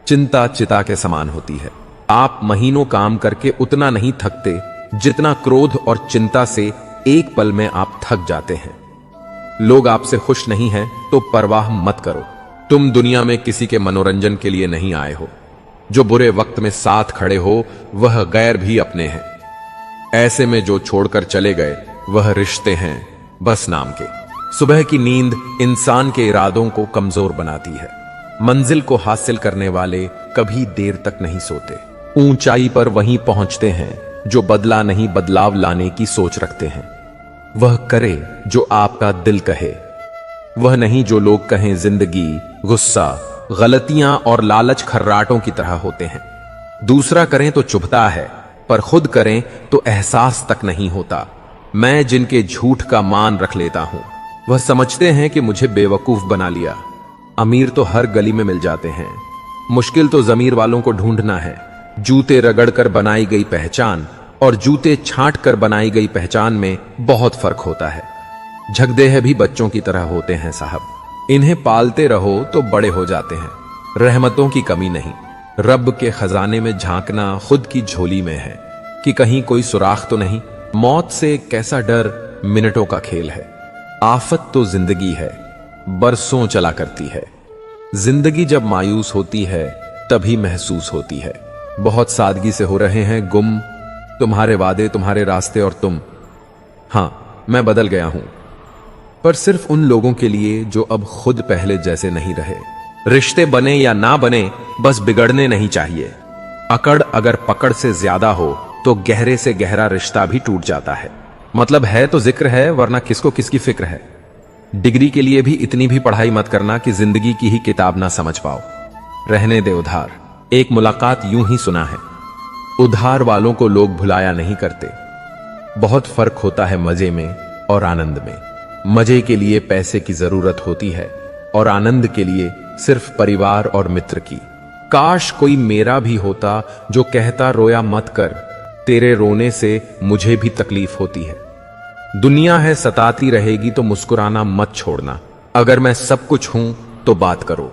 चिंता चिता के समान होती है। आप महीनों काम करके उतना नहीं थकते जितना क्रोध और चिंता से एक पल में आप थक जाते हैं। लोग आपसे खुश नहीं हैं तो परवाह मत करो। तुम दुनिया में किसी के मनोरंजन के लिए नहीं आए हो। जो बुरे वक्त में साथ खड़े हो वह गैर भी अपने हैं। ऐसे में जो छोड़कर चले गए वह रिश्ते हैं बस नाम के। सुबह की नींद इंसान के इरादों को कमजोर बनाती है। मंजिल को हासिल करने वाले कभी देर तक नहीं सोते। ऊंचाई पर वहीं पहुंचते हैं जो बदला नहीं बदलाव लाने की सोच रखते हैं। वह करे जो आपका दिल कहे, वह नहीं जो लोग कहें। जिंदगी गुस्सा, गलतियां और लालच खर्राटों की तरह होते हैं। दूसरा करें तो चुभता है, पर खुद करें तो एहसास तक नहीं होता। मैं जिनके झूठ का मान रख लेता हूं वह समझते हैं कि मुझे बेवकूफ बना लिया। अमीर तो हर गली में मिल जाते हैं, मुश्किल तो जमीर वालों को ढूंढना है। जूते रगड़कर बनाई गई पहचान और जूते छांट कर बनाई गई पहचान में बहुत फर्क होता है। झगदेह भी बच्चों की तरह होते हैं साहब। इन्हें पालते रहो तो बड़े हो जाते हैं। रहमतों की कमी नहीं। रब के खजाने में झांकना खुद की झोली में है कि कहीं कोई सुराख तो नहीं। मौत से कैसा डर मिनटों का खेल है। आफत तो जिंदगी है, बरसों चला करती है। जिंदगी जब मायूस होती है तभी महसूस होती है। बहुत सादगी से हो रहे हैं गुम तुम्हारे वादे, तुम्हारे रास्ते और तुम। हां, मैं बदल गया हूं, पर सिर्फ उन लोगों के लिए जो अब खुद पहले जैसे नहीं रहे। रिश्ते बने या ना बने, बस बिगड़ने नहीं चाहिए। अकड़ अगर पकड़ से ज्यादा हो तो गहरे से गहरा रिश्ता भी टूट जाता है। मतलब है तो जिक्र है, वरना किसको किसकी फिक्र है। डिग्री के लिए भी इतनी भी पढ़ाई मत करना कि जिंदगी की ही किताब ना समझ पाओ। रहने दे उधार। एक मुलाकात यूं ही सुना है, उधार वालों को लोग भुलाया नहीं करते। बहुत फर्क होता है मजे में और आनंद में। मजे के लिए पैसे की जरूरत होती है और आनंद के लिए सिर्फ परिवार और मित्र की। काश कोई मेरा भी होता जो कहता रोया मत कर, तेरे रोने से मुझे भी तकलीफ होती है। दुनिया है सताती रहेगी तो मुस्कुराना मत छोड़ना। अगर मैं सब कुछ हूं तो बात करो,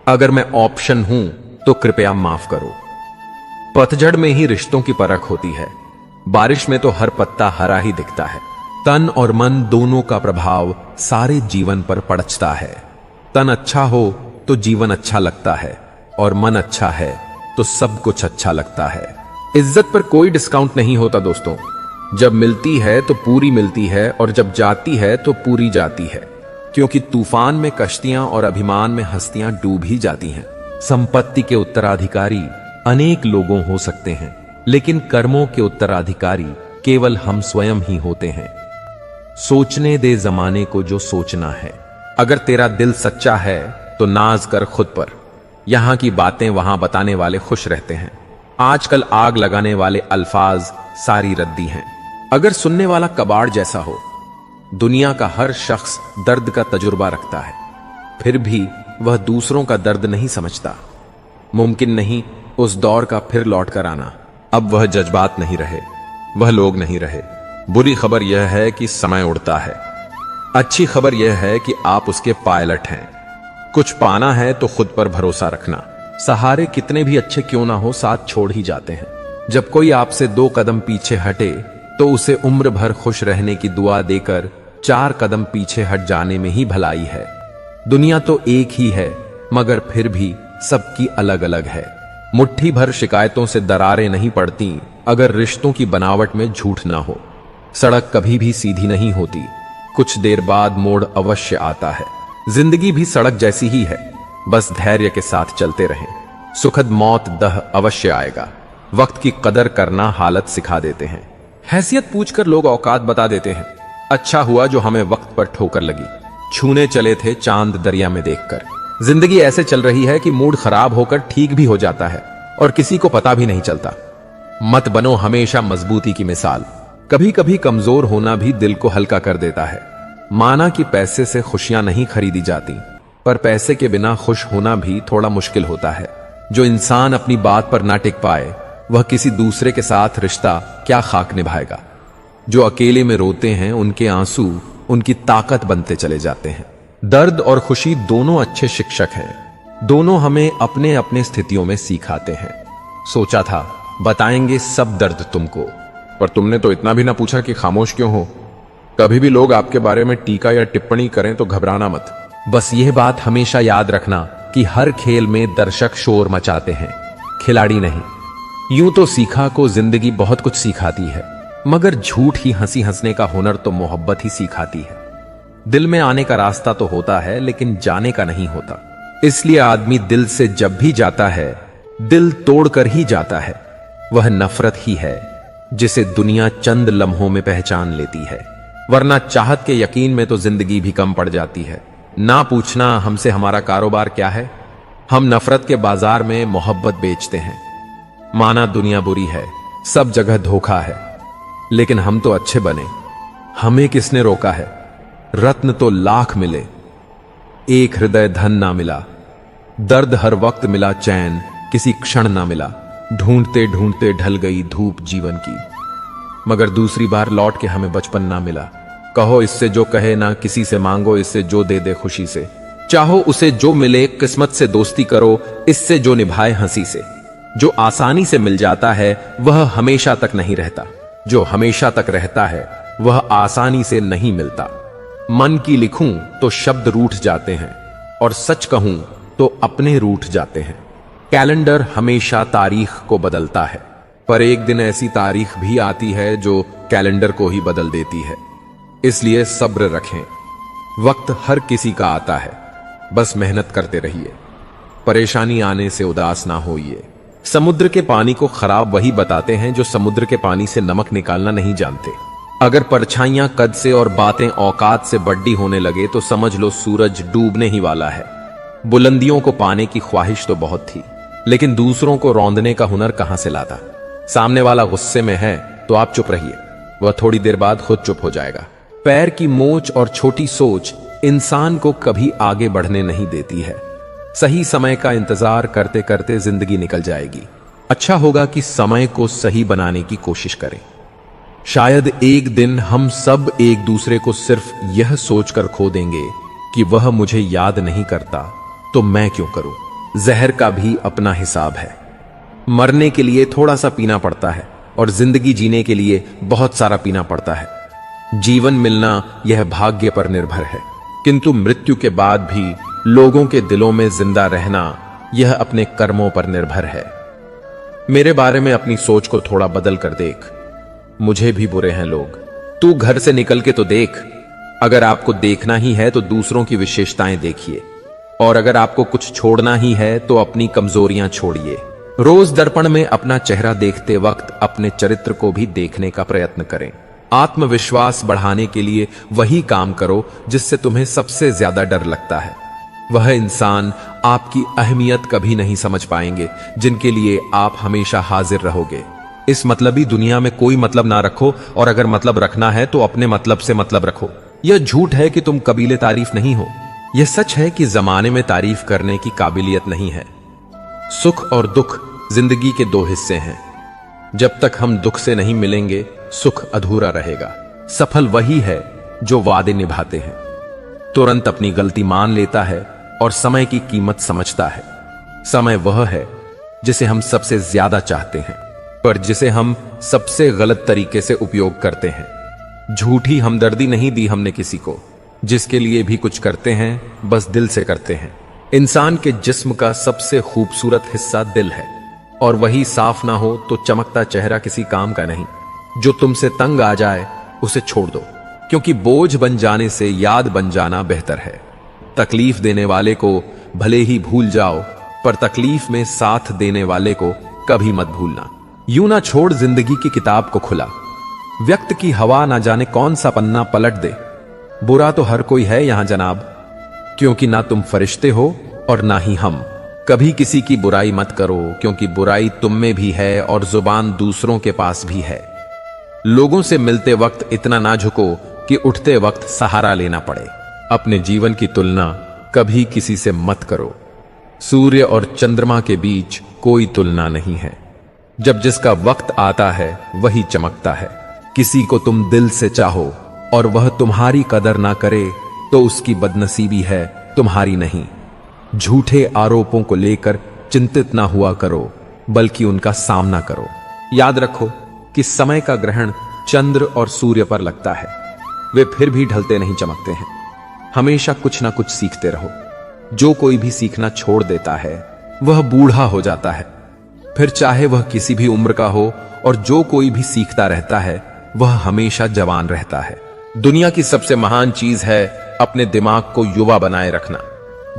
अगर मैं ऑप्शन हूं तो कृपया माफ करो। पतझड़ में ही रिश्तों की परख होती है, बारिश में तो हर पत्ता हरा ही दिखता है। तन और मन दोनों का प्रभाव सारे जीवन पर पड़ता है। तन अच्छा हो तो जीवन अच्छा लगता है और मन अच्छा है तो सब कुछ अच्छा लगता है। इज्जत पर कोई डिस्काउंट नहीं होता दोस्तों। जब मिलती है तो पूरी मिलती है और जब जाती है तो पूरी जाती है, क्योंकि तूफान में कश्तियां और अभिमान में हस्तियां डूब ही जाती हैं। संपत्ति के उत्तराधिकारी अनेक लोगों हो सकते हैं, लेकिन कर्मों के उत्तराधिकारी केवल हम स्वयं ही होते हैं। सोचने दे जमाने को जो सोचना है। अगर तेरा दिल सच्चा है तो नाज कर खुद पर। यहां की बातें वहां बताने वाले खुश रहते हैं। आजकल आग लगाने वाले अल्फाज सारी रद्दी हैं। अगर सुनने वाला कबाड़ जैसा हो, दुनिया का हर शख्स दर्द का तजुर्बा रखता है, फिर भी वह दूसरों का दर्द नहीं समझता। मुमकिन नहीं उस दौर का फिर लौट कर आना। अब वह जज्बात नहीं रहे, वह लोग नहीं रहे। बुरी खबर यह है कि समय उड़ता है। अच्छी खबर यह है कि आप उसके पायलट हैं। कुछ पाना है तो खुद पर भरोसा रखना। सहारे कितने भी अच्छे क्यों ना हो, साथ छोड़ ही जाते हैं। जब कोई आपसे 2 कदम पीछे हटे तो उसे उम्र भर खुश रहने की दुआ देकर 4 कदम पीछे हट जाने में ही भलाई है। दुनिया तो एक ही है, मगर फिर भी सबकी अलग अलग है। मुट्ठी भर शिकायतों से दरारें नहीं पड़ती अगर रिश्तों की बनावट में झूठ ना हो। सड़क कभी भी सीधी नहीं होती, कुछ देर बाद मोड़ अवश्य आता है। जिंदगी भी सड़क जैसी ही है, बस धैर्य के साथ चलते रहें। सुखद मौत दह अवश्य आएगा। वक्त की कदर करना हालत सिखा देते हैं। हैसियत पूछकर लोग औकात बता देते हैं। अच्छा हुआ जो हमें वक्त पर ठोकर लगी। छूने चले थे चांद दरिया में देखकर। जिंदगी ऐसे चल रही है कि मूड खराब होकर ठीक भी हो जाता है और किसी को पता भी नहीं चलता। मत बनो हमेशा मजबूती की मिसाल। कभी कभी कमजोर होना भी दिल को हल्का कर देता है। माना कि पैसे से खुशियां नहीं खरीदी जाती, पर पैसे के बिना खुश होना भी थोड़ा मुश्किल होता है। जो इंसान अपनी बात पर ना टिक पाए वह किसी दूसरे के साथ रिश्ता क्या खाक निभाएगा। जो अकेले में रोते हैं उनके आंसू उनकी ताकत बनते चले जाते हैं। दर्द और खुशी दोनों अच्छे शिक्षक हैं। दोनों हमें अपने अपने स्थितियों में सिखाते हैं। सोचा था बताएंगे सब दर्द तुमको, पर तुमने तो इतना भी ना पूछा कि खामोश क्यों हो। कभी भी लोग आपके बारे में टीका या टिप्पणी करें तो घबराना मत। बस यह बात हमेशा याद रखना कि हर खेल में दर्शक शोर मचाते हैं, खिलाड़ी नहीं। यूं तो सीखा को जिंदगी बहुत कुछ सिखाती है, मगर झूठ ही हंसी हंसने का हुनर तो मोहब्बत ही सिखाती है। दिल में आने का रास्ता तो होता है, लेकिन जाने का नहीं होता। इसलिए आदमी दिल से जब भी जाता है, दिल तोड़कर ही जाता है। वह नफरत ही है जिसे दुनिया चंद लम्हों में पहचान लेती है, वरना चाहत के यकीन में तो जिंदगी भी कम पड़ जाती है। ना पूछना हमसे हमारा कारोबार क्या है, हम नफरत के बाजार में मोहब्बत बेचते हैं। माना दुनिया बुरी है, सब जगह धोखा है, लेकिन हम तो अच्छे बने। हमें किसने रोका है? रत्न तो लाख मिले, एक हृदय धन ना मिला। दर्द हर वक्त मिला, चैन किसी क्षण ना मिला। ढूंढते ढूंढते ढल गई धूप जीवन की, मगर दूसरी बार लौट के हमें बचपन ना मिला। कहो इससे जो कहे ना किसी से मांगो, इससे जो दे दे खुशी से। चाहो उसे जो मिले, किस्मत से दोस्ती करो, इससे जो निभाए हंसी से। जो आसानी से मिल जाता है वह हमेशा तक नहीं रहता, जो हमेशा तक रहता है वह आसानी से नहीं मिलता। मन की लिखूं तो शब्द रूठ जाते हैं, और सच कहूं तो अपने रूठ जाते हैं। कैलेंडर हमेशा तारीख को बदलता है, पर एक दिन ऐसी तारीख भी आती है जो कैलेंडर को ही बदल देती है। इसलिए सब्र रखें, वक्त हर किसी का आता है, बस मेहनत करते रहिए। परेशानी आने से उदास ना होइए। समुद्र के पानी को खराब वही बताते हैं जो समुद्र के पानी से नमक निकालना नहीं जानते। अगर परछाइयां कद से और बातें औकात से बड़ी होने लगे तो समझ लो सूरज डूबने ही वाला है। बुलंदियों को पाने की ख्वाहिश तो बहुत थी, लेकिन दूसरों को रौंदने का हुनर कहां से लाता। सामने वाला गुस्से में है तो आप चुप रहिए, वह थोड़ी देर बाद खुद चुप हो जाएगा। पैर की मोच और छोटी सोच इंसान को कभी आगे बढ़ने नहीं देती है। सही समय का इंतजार करते करते जिंदगी निकल जाएगी। अच्छा होगा कि समय को सही बनाने की कोशिश करें। शायद एक दिन हम सब एक दूसरे को सिर्फ यह सोचकर खो देंगे कि वह मुझे याद नहीं करता तो मैं क्यों करूं। जहर का भी अपना हिसाब है। मरने के लिए थोड़ा सा पीना पड़ता है और जिंदगी जीने के लिए बहुत सारा पीना पड़ता है। जीवन मिलना यह भाग्य पर निर्भर है, किंतु मृत्यु के बाद भी लोगों के दिलों में जिंदा रहना यह अपने कर्मों पर निर्भर है। मेरे बारे में अपनी सोच को थोड़ा बदल कर देख। मुझे भी बुरे हैं लोग, तू घर से निकल के तो देख। अगर आपको देखना ही है तो दूसरों की विशेषताएं देखिए, और अगर आपको कुछ छोड़ना ही है तो अपनी कमजोरियां छोड़िए। रोज दर्पण में अपना चेहरा देखते वक्त अपने चरित्र को भी देखने का प्रयत्न करें। आत्मविश्वास बढ़ाने के लिए वही काम करो जिससे तुम्हें सबसे ज्यादा डर लगता है। वह इंसान आपकी अहमियत कभी नहीं समझ पाएंगे जिनके लिए आप हमेशा हाजिर रहोगे। इस मतलबी दुनिया में कोई मतलब ना रखो, और अगर मतलब रखना है तो अपने मतलब से मतलब रखो। यह झूठ है कि तुम कबीले तारीफ नहीं हो, यह सच है कि जमाने में तारीफ करने की काबिलियत नहीं है। सुख और दुख जिंदगी के दो हिस्से हैं। जब तक हम दुख से नहीं मिलेंगे सुख अधूरा रहेगा। सफल वही है जो वादे निभाते हैं, तुरंत अपनी गलती मान लेता है और समय की कीमत समझता है। समय वह है जिसे हम सबसे ज्यादा चाहते हैं, पर जिसे हम सबसे गलत तरीके से उपयोग करते हैं। झूठी हमदर्दी नहीं दी हमने किसी को, जिसके लिए भी कुछ करते हैं बस दिल से करते हैं। इंसान के जिस्म का सबसे खूबसूरत हिस्सा दिल है, और वही साफ ना हो तो चमकता चेहरा किसी काम का नहीं। जो तुमसे तंग आ जाए उसे छोड़ दो, क्योंकि बोझ बन जाने से याद बन जाना बेहतर है। तकलीफ देने वाले को भले ही भूल जाओ, पर तकलीफ में साथ देने वाले को कभी मत भूलना। यूं ना छोड़ जिंदगी की किताब को खुला, व्यक्त की हवा ना जाने कौन सा पन्ना पलट दे। बुरा तो हर कोई है यहां जनाब, क्योंकि ना तुम फरिश्ते हो और ना ही हम। कभी किसी की बुराई मत करो, क्योंकि बुराई तुम में भी है और जुबान दूसरों के पास भी है। लोगों से मिलते वक्त इतना ना झुको कि उठते वक्त सहारा लेना पड़े। अपने जीवन की तुलना कभी किसी से मत करो। सूर्य और चंद्रमा के बीच कोई तुलना नहीं है। जब जिसका वक्त आता है वही चमकता है। किसी को तुम दिल से चाहो और वह तुम्हारी कदर ना करे तो उसकी बदनसीबी है, तुम्हारी नहीं। झूठे आरोपों को लेकर चिंतित ना हुआ करो, बल्कि उनका सामना करो। याद रखो कि समय का ग्रहण चंद्र और सूर्य पर लगता है, वे फिर भी ढलते नहीं, चमकते हैं। हमेशा कुछ ना कुछ सीखते रहो। जो कोई भी सीखना छोड़ देता है वह बूढ़ा हो जाता है, फिर चाहे वह किसी भी उम्र का हो, और जो कोई भी सीखता रहता है वह हमेशा जवान रहता है। दुनिया की सबसे महान चीज है अपने दिमाग को युवा बनाए रखना।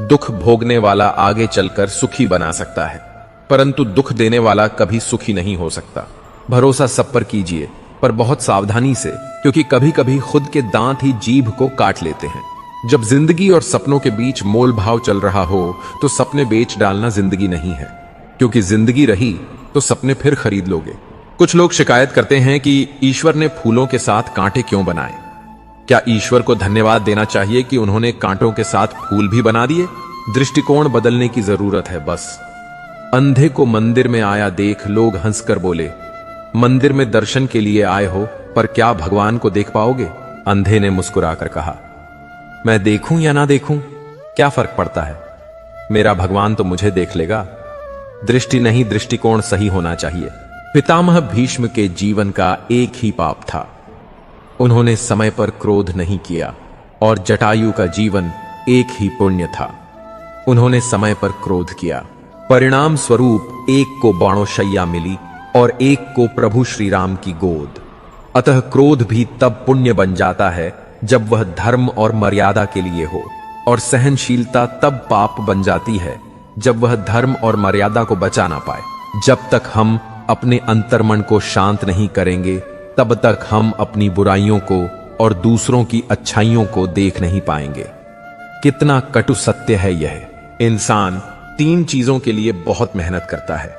दुख भोगने वाला आगे चलकर सुखी बना सकता है, परंतु दुख देने वाला कभी सुखी नहीं हो सकता। भरोसा सब पर कीजिए, पर बहुत सावधानी से, क्योंकि कभी कभी खुद के दांत ही जीभ को काट लेते हैं। जब जिंदगी और सपनों के बीच मोल भाव चल रहा हो तो सपने बेच डालना जिंदगी नहीं है, क्योंकि जिंदगी रही तो सपने फिर खरीद लोगे। कुछ लोग शिकायत करते हैं कि ईश्वर ने फूलों के साथ कांटे क्यों बनाए। क्या ईश्वर को धन्यवाद देना चाहिए कि उन्होंने कांटों के साथ फूल भी बना दिए? दृष्टिकोण बदलने की जरूरत है बस। अंधे को मंदिर में आया देख लोग हंसकर बोले, मंदिर में दर्शन के लिए आए हो, पर क्या भगवान को देख पाओगे? अंधे ने मुस्कुराकर कहा, मैं देखूं या ना देखूं, क्या फर्क पड़ता है? मेरा भगवान तो मुझे देख लेगा। दृष्टि नहीं, दृष्टिकोण सही होना चाहिए। पितामह भीष्म के जीवन का एक ही पाप था, उन्होंने समय पर क्रोध नहीं किया, और जटायु का जीवन एक ही पुण्य था, उन्होंने समय पर क्रोध किया। परिणाम स्वरूप एक को बाणोशय्या मिली और एक को प्रभु श्री राम की गोद। अतः क्रोध भी तब पुण्य बन जाता है जब वह धर्म और मर्यादा के लिए हो, और सहनशीलता तब पाप बन जाती है जब वह धर्म और मर्यादा को बचा ना पाए। जब तक हम अपने अंतर्मन को शांत नहीं करेंगे, तब तक हम अपनी बुराइयों को और दूसरों की अच्छाइयों को देख नहीं पाएंगे। कितना कटु सत्य है यह। इंसान 3 चीजों के लिए बहुत मेहनत करता है।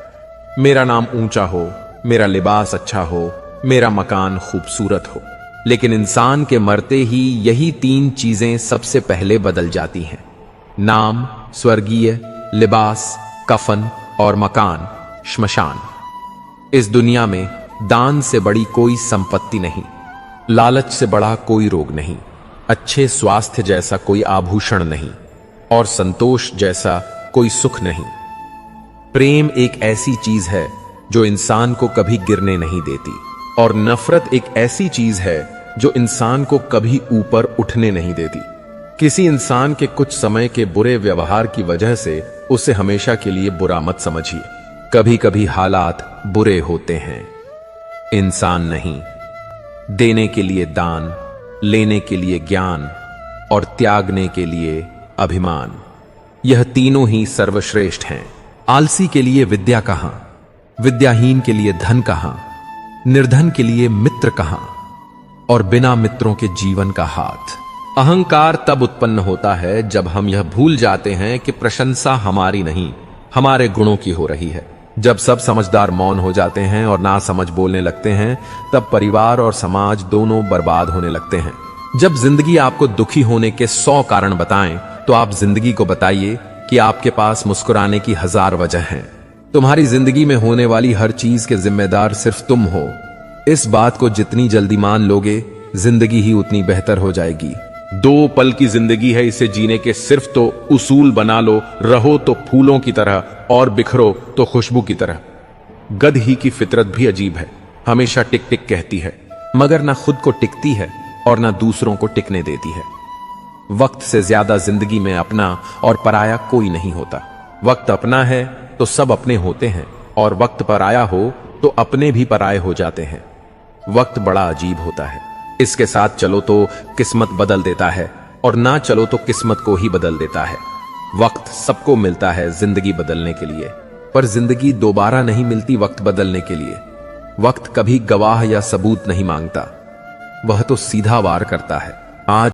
मेरा नाम ऊंचा हो, मेरा लिबास अच्छा हो, मेरा मकान खूबसूरत हो। लेकिन इंसान के मरते ही यही 3 चीजें सबसे पहले बदल जाती हैं। नाम स्वर्गीय, लिबास कफन, और मकान श्मशान। इस दुनिया में दान से बड़ी कोई संपत्ति नहीं, लालच से बड़ा कोई रोग नहीं, अच्छे स्वास्थ्य जैसा कोई आभूषण नहीं, और संतोष जैसा कोई सुख नहीं। प्रेम एक ऐसी चीज है जो इंसान को कभी गिरने नहीं देती, और नफरत एक ऐसी चीज है जो इंसान को कभी ऊपर उठने नहीं देती। किसी इंसान के कुछ समय के बुरे व्यवहार की वजह से उसे हमेशा के लिए बुरा मत समझिए। कभी कभी हालात बुरे होते हैं, इंसान नहीं। देने के लिए दान, लेने के लिए ज्ञान, और त्यागने के लिए अभिमान, यह तीनों ही सर्वश्रेष्ठ हैं। आलसी के लिए विद्या कहां, विद्याहीन के लिए धन कहां, निर्धन के लिए मित्र कहां, और बिना मित्रों के जीवन का हाथ। अहंकार तब उत्पन्न होता है जब हम यह भूल जाते हैं कि प्रशंसा हमारी नहीं, हमारे गुणों की हो रही है। जब सब समझदार मौन हो जाते हैं और ना समझ बोलने लगते हैं, तब परिवार और समाज दोनों बर्बाद होने लगते हैं। जब जिंदगी आपको दुखी होने के 100 कारण बताएं, तो आप जिंदगी को बताइए कि आपके पास मुस्कुराने की 1000 वजह हैं। तुम्हारी जिंदगी में होने वाली हर चीज के जिम्मेदार सिर्फ तुम हो। इस बात को जितनी जल्दी मान लोगे, जिंदगी ही उतनी बेहतर हो जाएगी। 2 पल की जिंदगी है, इसे जीने के सिर्फ तो उसूल बना लो। रहो तो फूलों की तरह और बिखरो तो खुशबू की तरह। गध ही की फितरत भी अजीब है, हमेशा टिक टिक कहती है, मगर ना खुद को टिकती है और ना दूसरों को टिकने देती है। वक्त से ज्यादा जिंदगी में अपना और पराया कोई नहीं होता। वक्त अपना है तो सब अपने होते हैं, और वक्त पराया हो तो अपने भी पराये हो जाते हैं। वक्त बड़ा अजीब होता है, इसके साथ चलो तो किस्मत बदल देता है, और ना चलो तो किस्मत को ही बदल देता है। वक्त सबको मिलता है जिंदगी बदलने के लिए, पर जिंदगी दोबारा नहीं मिलती वक्त बदलने के लिए। वक्त कभी गवाह या सबूत नहीं मांगता, वह तो सीधा वार करता है। आज